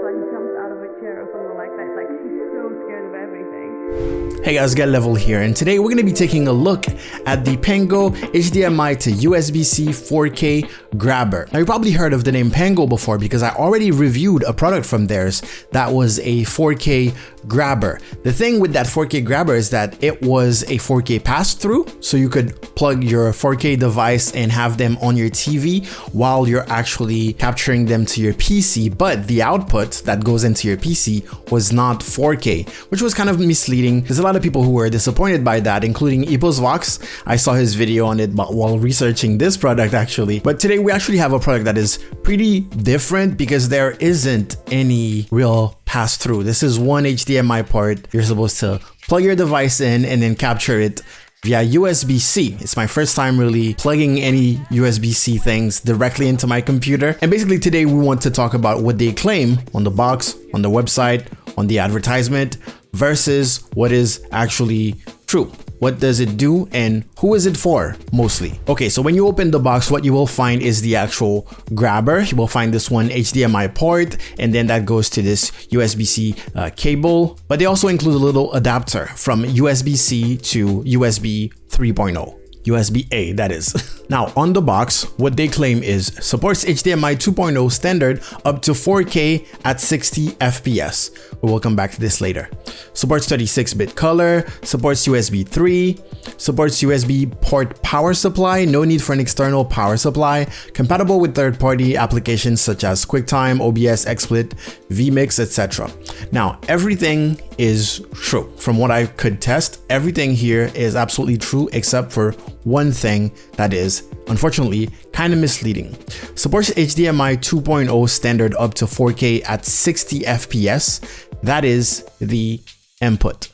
like jumped out of a chair or something like that. Like she's so scared of everything. Hey guys, Get Level here, and today we're going to be taking a look at the Pengo HDMI to USB-C 4K grabber. Now you probably heard of the name Pengo before because I already reviewed a product from theirs that was a 4K grabber. The thing with that 4K grabber is that it was a 4K pass-through, so you could plug your 4K device and have them on your TV while you're actually capturing them to your PC, but the output that goes into your PC was not 4K, which was kind of misleading. There's a lot of people who were disappointed by that, including Vox. I saw his video on it while researching this product actually. But today we actually have a product that is pretty different because there isn't any real pass-through. This is one HDMI port. You're supposed to plug your device in and then capture it via USB-C. It's my first time really plugging any USB-C things directly into my computer. And basically today we want to talk about what they claim on the box, on the website, on the advertisement, versus what is actually true. What does it do and who is it for mostly? Okay, so when you open the box, what you will find is the actual grabber. You will find this one HDMI port, and then that goes to this USB-C cable. But they also include a little adapter from USB-C to USB 3.0. USB-A, that is. Now, on the box, what they claim is supports HDMI 2.0 standard up to 4K at 60 FPS. We will come back to this later. Supports 36-bit color, supports USB 3, supports USB port power supply, no need for an external power supply, compatible with third-party applications such as QuickTime, OBS, XSplit, vMix, etc. Now, everything is true. From what I could test, everything here is absolutely true except for one thing that is, unfortunately, kind of misleading. Supports HDMI 2.0 standard up to 4K at 60 FPS. That is the input.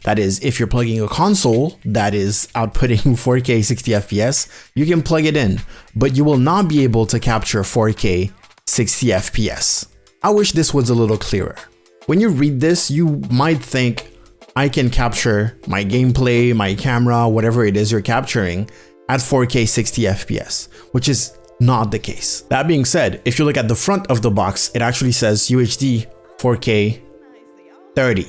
That is, if you're plugging a console that is outputting 4K 60 FPS, you can plug it in, but you will not be able to capture 4K 60 FPS. I wish this was a little clearer. When you read this, you might think, I can capture my gameplay, my camera, whatever it is you're capturing at 4K 60 FPS, which is not the case. That being said, if you look at the front of the box, it actually says UHD 4K 30.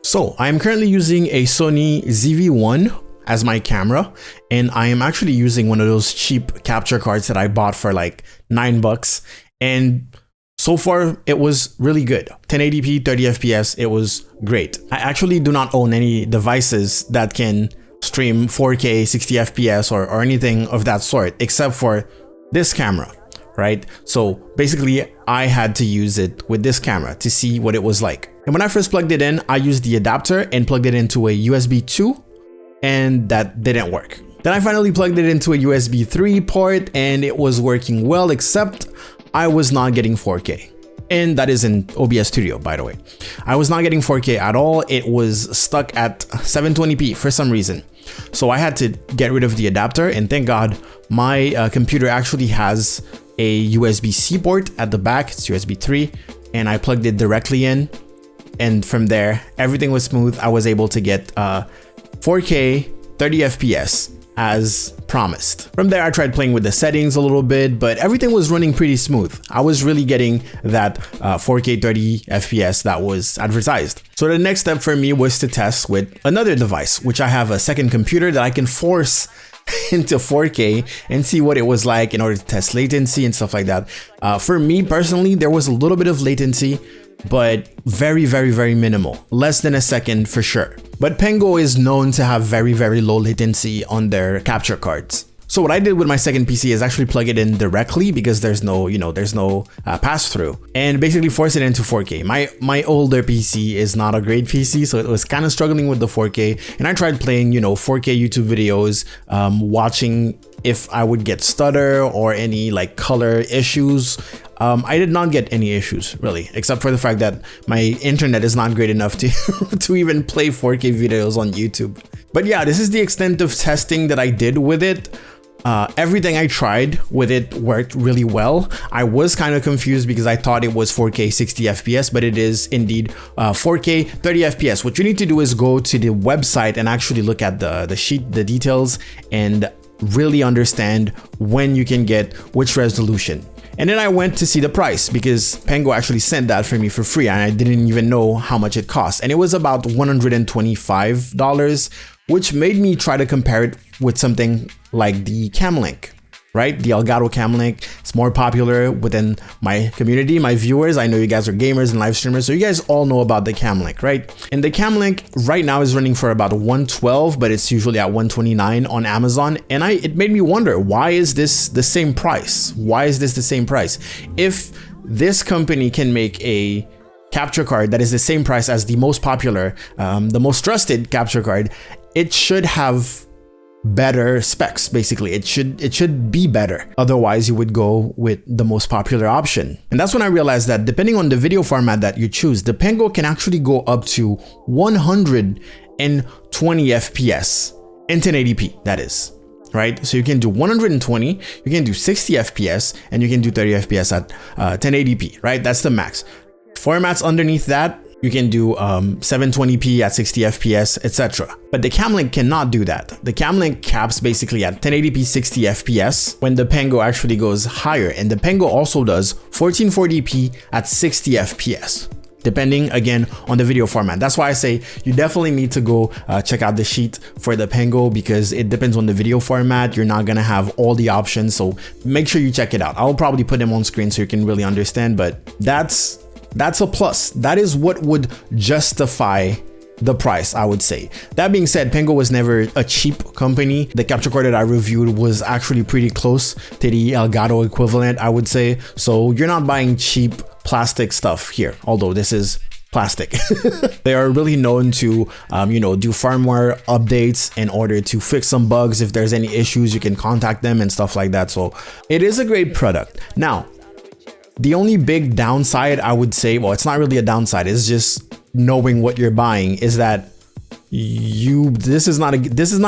So I am currently using a Sony ZV-1 as my camera, and I am actually using one of those cheap capture cards that I bought for like $9, and so far, it was really good. 1080p, 30 FPS, it was great. I actually do not own any devices that can stream 4K 60 FPS or anything of that sort, except for this camera, right? So basically, I had to use it with this camera to see what it was like. And when I first plugged it in, I used the adapter and plugged it into a USB 2, and that didn't work. Then I finally plugged it into a USB 3 port, and it was working well, except I was not getting 4K. And that is in OBS Studio, by the way. I was not getting 4K at all. It was stuck at 720p for some reason. So I had to get rid of the adapter, and thank God my computer actually has a USB-C port at the back. It's USB 3, and I plugged it directly in. And from there, everything was smooth. I was able to get 4K 30 FPS as promised. From there, I tried playing with the settings a little bit, but everything was running pretty smooth. I was really getting that 4K 30 FPS that was advertised. So the next step for me was to test with another device, which I have a second computer that I can force into 4K and see what it was like in order to test latency and stuff like that. For me personally, there was a little bit of latency, but very, very, very minimal. Less than a second for sure. But Pengo is known to have very, very low latency on their capture cards. So what I did with my second PC is actually plug it in directly because there's no, pass-through, and basically force it into 4K. My older PC is not a great PC, so it was kind of struggling with the 4K, and I tried playing, 4K YouTube videos, watching if I would get stutter or any like color issues. I did not get any issues really, except for the fact that my internet is not great enough to to even play 4K videos on YouTube. But yeah, this is the extent of testing that I did with it. Everything I tried with it worked really well. I was kind of confused because I thought it was 4K 60 FPS, but it is indeed 4K 30 FPS. What you need to do is go to the website and actually look at the sheet, the details, and really understand when you can get which resolution. And then I went to see the price because Pengo actually sent that for me for free and I didn't even know how much it cost. And it was about $125, which made me try to compare it with something like the Camlink. Right? The Elgato Camlink. It's more popular within my community, my viewers. I know you guys are gamers and live streamers, so you guys all know about the Camlink, right? And the Camlink right now is running for about $112, but it's usually at $129 on Amazon. And it made me wonder, why is this the same price? Why is this the same price? If this company can make a capture card that is the same price as the most popular, the most trusted capture card, it should have better specs. Basically, it should be better. Otherwise, you would go with the most popular option. And that's when I realized that depending on the video format that you choose, the Pengo can actually go up to 120 FPS in 1080p, that is. Right? So you can do 120, you can do 60 FPS, and you can do 30 FPS at 1080p, right? That's the max. Formats underneath that, you can do 720p at 60 FPS, etc. But the Camlink cannot do that. The Camlink caps basically at 1080p 60 FPS when the Pengo actually goes higher. And the Pengo also does 1440p at 60 FPS. Depending again on the video format. That's why I say you definitely need to go check out the sheet for the Pengo because it depends on the video format. You're not gonna have all the options, so make sure you check it out. I'll probably put them on screen so you can really understand, but that's a plus. That is what would justify the price, I would say. That being said, Pengo was never a cheap company. The capture card that I reviewed was actually pretty close to the Elgato equivalent, I would say. So you're not buying cheap plastic stuff here, although this is plastic. They are really known to, do firmware updates in order to fix some bugs. If there's any issues, you can contact them and stuff like that. So it is a great product. Now, the only big downside, I would say, well, it's not really a downside, it's just knowing what you're buying, is that this is not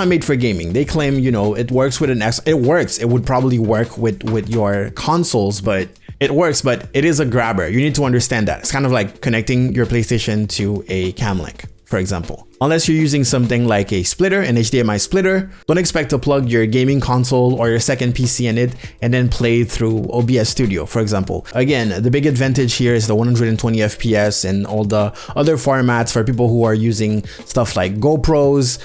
made for gaming. They claim, it works with it works. It would probably work with your consoles, but it works, but it is a grabber. You need to understand that. It's kind of like connecting your PlayStation to a Camlink, for example. Unless you're using something like a splitter, an HDMI splitter, don't expect to plug your gaming console or your second PC in it and then play through OBS Studio, for example. Again, the big advantage here is the 120 FPS and all the other formats for people who are using stuff like GoPros,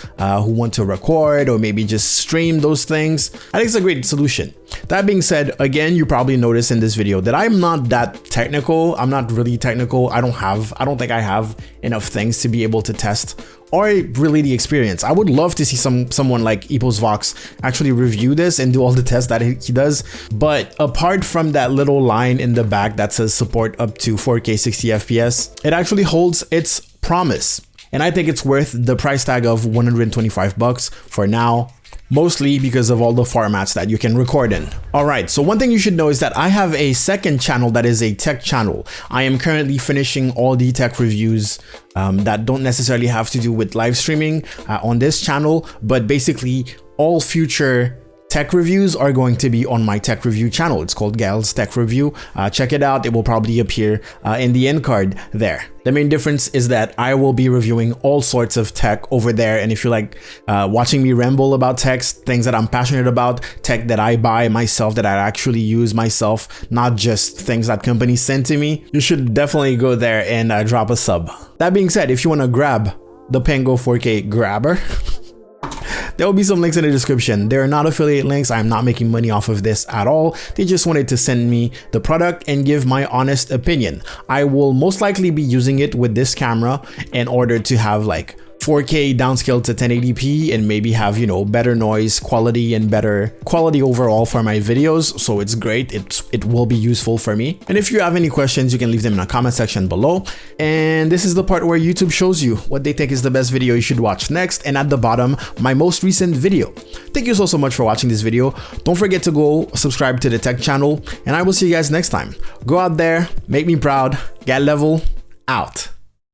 who want to record or maybe just stream those things. I think it's a great solution. That being said, again, you probably noticed in this video that I'm not that technical. I'm not really technical. I don't think I have enough things to be able to test or really the experience. I would love to see someone like EposVox actually review this and do all the tests that he does. But apart from that little line in the back that says support up to 4K 60 FPS, it actually holds its promise. And I think it's worth the price tag of $125 for now. Mostly because of all the formats that you can record in. Alright, so one thing you should know is that I have a second channel that is a tech channel. I am currently finishing all the tech reviews that don't necessarily have to do with live streaming on this channel, but basically all future tech reviews are going to be on my tech review channel. It's called Gal's Tech Review. Check it out. It will probably appear in the end card there. The main difference is that I will be reviewing all sorts of tech over there. And if you like watching me ramble about tech, things that I'm passionate about, tech that I buy myself, that I actually use myself, not just things that companies send to me, you should definitely go there and drop a sub. That being said, if you want to grab the Pengo 4K grabber, there will be some links in the description. They are not affiliate links. I'm not making money off of this at all. They just wanted to send me the product and give my honest opinion. I will most likely be using it with this camera in order to have like 4K downscaled to 1080p and maybe have, better noise quality and better quality overall for my videos. So it's great. It will be useful for me. And if you have any questions, you can leave them in the comment section below. And this is the part where YouTube shows you what they think is the best video you should watch next. And at the bottom, my most recent video. Thank you so much for watching this video. Don't forget to go subscribe to the tech channel and I will see you guys next time. Go out there, make me proud, get level, out.